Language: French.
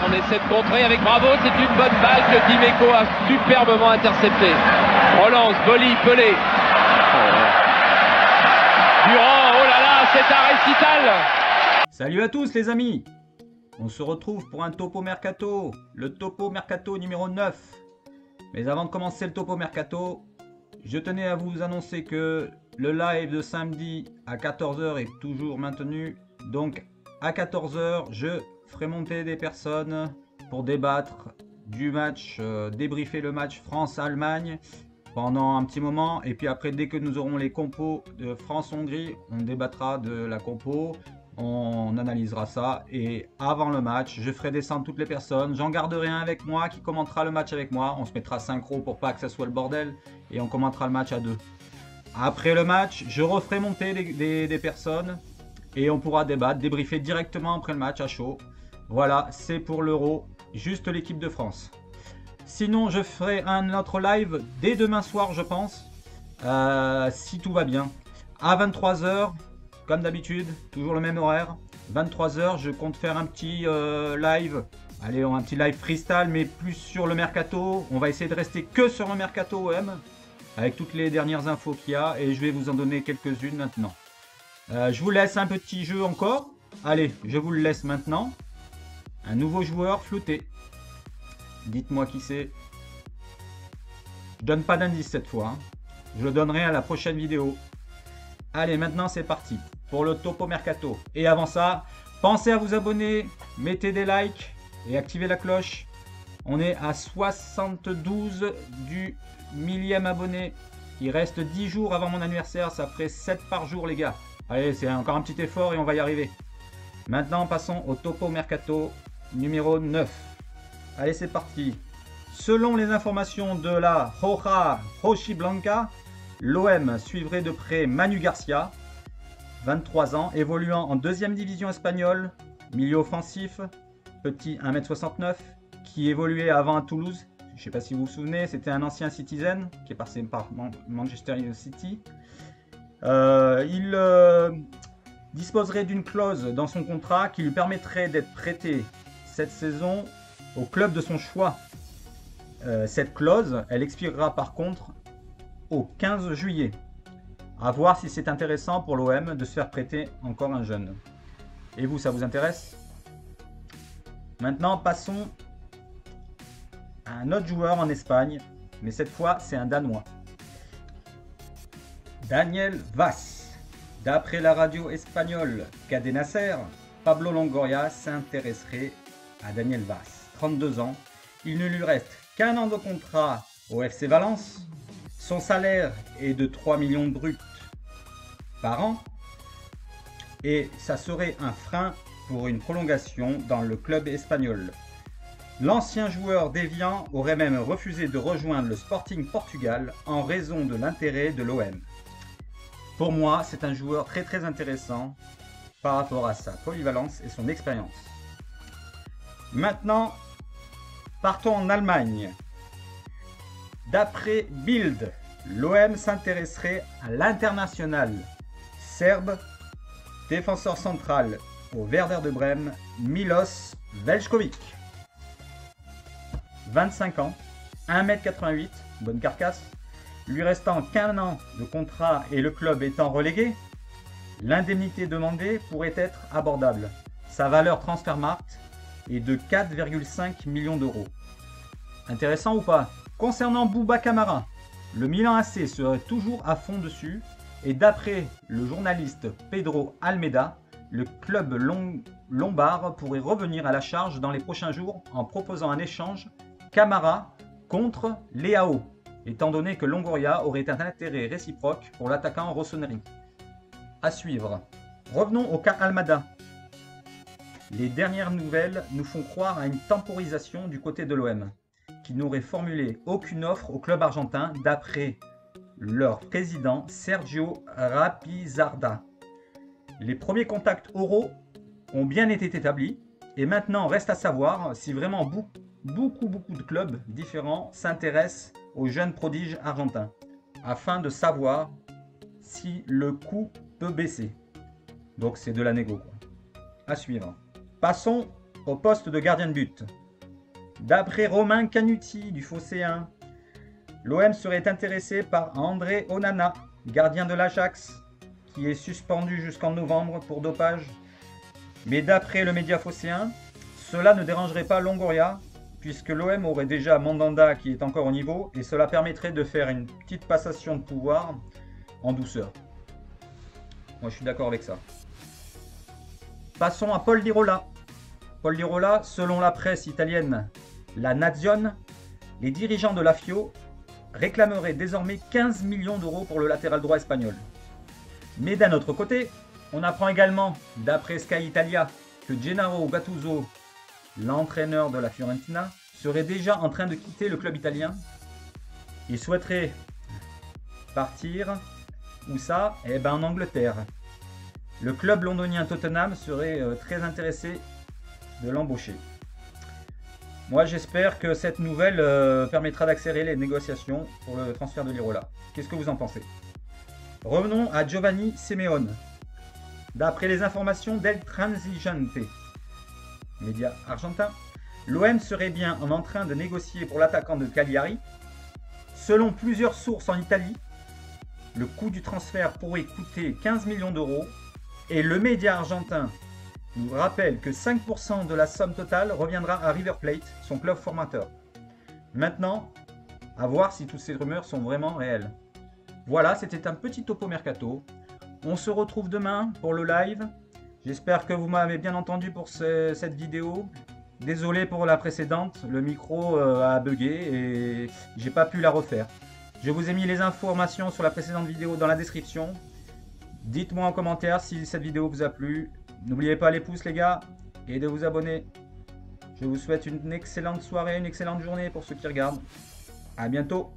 On essaie de contrer avec Bravo, c'est une bonne balle que Dimeco a superbement interceptée. Relance, Boli, Pelé. Durand, oh là là, c'est un récital. Salut à tous les amis. On se retrouve pour un Topo Mercato, le Topo Mercato numéro 9. Mais avant de commencer le Topo Mercato, je tenais à vous annoncer que le live de samedi à 14 h est toujours maintenu. Donc à 14 h, je ferai monter des personnes pour débattre du match, débriefer le match France-Allemagne pendant un petit moment. Et puis après, dès que nous aurons les compos de France-Hongrie, on débattra de la compo. On analysera ça et avant le match, je ferai descendre toutes les personnes. J'en garderai un avec moi qui commentera le match avec moi. On se mettra synchro pour pas que ça soit le bordel et on commentera le match à deux. Après le match, je referai monter des personnes et on pourra débattre, débriefer directement après le match à chaud. Voilà, c'est pour l'Euro, juste l'équipe de France. Sinon, je ferai un autre live dès demain soir, je pense, si tout va bien, à 23 h. Comme d'habitude, toujours le même horaire, 23 h, je compte faire un petit live. Allez, un petit live freestyle, mais plus sur le Mercato. On va essayer de rester que sur le Mercato OM, avec toutes les dernières infos qu'il y a, et je vais vous en donner quelques-unes maintenant. Je vous laisse un petit jeu encore. Allez, je vous le laisse maintenant. Un nouveau joueur flouté. Dites-moi qui c'est. Je donne pas d'indice cette fois, hein. Je le donnerai à la prochaine vidéo. Allez, maintenant c'est parti pour le Topo Mercato. Et avant ça, pensez à vous abonner, mettez des likes et activez la cloche. On est à 72 du millième abonné. Il reste 10 jours avant mon anniversaire, ça ferait 7 par jour les gars. Allez, c'est encore un petit effort et on va y arriver. Maintenant, passons au Topo Mercato numéro 9. Allez, c'est parti. Selon les informations de la Roja Rojiblanca, l'OM suivrait de près Manu Garcia, 23 ans, évoluant en deuxième division espagnole, milieu offensif, petit 1,69 m, qui évoluait avant à Toulouse. Je ne sais pas si vous vous souvenez, c'était un ancien Citizen qui est passé par Manchester City. Il disposerait d'une clause dans son contrat qui lui permettrait d'être prêté cette saison au club de son choix. Cette clause, elle expirera par contre au 15 juillet. À voir si c'est intéressant pour l'OM de se faire prêter encore un jeune. Et vous, ça vous intéresse? Maintenant, passons à un autre joueur en Espagne, mais cette fois, c'est un Danois. Daniel Vaz. D'après la radio espagnole Cadena Ser, Pablo Longoria s'intéresserait à Daniel Vaz. 32 ans, il ne lui reste qu'un an de contrat au FC Valence. Son salaire est de 3 millions bruts par an et ça serait un frein pour une prolongation dans le club espagnol. L'ancien joueur déviant aurait même refusé de rejoindre le Sporting Portugal en raison de l'intérêt de l'OM. Pour moi, c'est un joueur très intéressant par rapport à sa polyvalence et son expérience. Maintenant, partons en Allemagne. D'après Bild, l'OM s'intéresserait à l'international serbe, défenseur central au Werder de Brême, Milos Veljković. 25 ans, 1,88 m, bonne carcasse, lui restant qu'un an de contrat et le club étant relégué, l'indemnité demandée pourrait être abordable. Sa valeur Transfermarkt est de 4,5 millions d'euros. Intéressant ou pas? Concernant Bouba Kamara, le Milan AC serait toujours à fond dessus et d'après le journaliste Pedro Almeida, le club lombard pourrait revenir à la charge dans les prochains jours en proposant un échange Kamara contre Leao, étant donné que Longoria aurait un intérêt réciproque pour l'attaquant Rossoneri. À suivre. Revenons au cas Almada. Les dernières nouvelles nous font croire à une temporisation du côté de l'OM, qui n'aurait formulé aucune offre au club argentin d'après leur président Sergio Rapizarda. Les premiers contacts oraux ont bien été établis et maintenant reste à savoir si vraiment beaucoup de clubs différents s'intéressent aux jeunes prodiges argentins afin de savoir si le coût peut baisser. Donc c'est de la négo, quoi. À suivre. Passons au poste de gardien de but. D'après Romain Canuti du Phocéen, l'OM serait intéressé par André Onana, gardien de l'Ajax, qui est suspendu jusqu'en novembre pour dopage. Mais d'après le média phocéen, cela ne dérangerait pas Longoria, puisque l'OM aurait déjà Mandanda qui est encore au niveau, et cela permettrait de faire une petite passation de pouvoir en douceur. Moi je suis d'accord avec ça. Passons à Paul Lirola. Paul Lirola, selon la presse italienne, la Nazione, les dirigeants de la Fio réclameraient désormais 15 millions d'euros pour le latéral droit espagnol. Mais d'un autre côté, on apprend également, d'après Sky Italia, que Gennaro Gattuso, l'entraîneur de la Fiorentina, serait déjà en train de quitter le club italien. Il souhaiterait partir, où ça? Eh ben en Angleterre. Le club londonien Tottenham serait très intéressé de l'embaucher. Moi j'espère que cette nouvelle permettra d'accélérer les négociations pour le transfert de Lirola. Qu'est-ce que vous en pensez? Revenons à Giovanni Simeone. D'après les informations d'El Transigente, média argentin, l'OM serait bien en train de négocier pour l'attaquant de Cagliari. Selon plusieurs sources en Italie, le coût du transfert pourrait coûter 15 millions d'euros et le média argentin nous rappelle que 5% de la somme totale reviendra à River Plate, son club formateur. Maintenant, à voir si toutes ces rumeurs sont vraiment réelles. Voilà, c'était un petit topo mercato. On se retrouve demain pour le live. J'espère que vous m'avez bien entendu pour cette vidéo. Désolé pour la précédente, le micro a bugué et j'ai pas pu la refaire. Je vous ai mis les informations sur la précédente vidéo dans la description. Dites-moi en commentaire si cette vidéo vous a plu. N'oubliez pas les pouces les gars et de vous abonner. Je vous souhaite une excellente soirée, une excellente journée pour ceux qui regardent. À bientôt.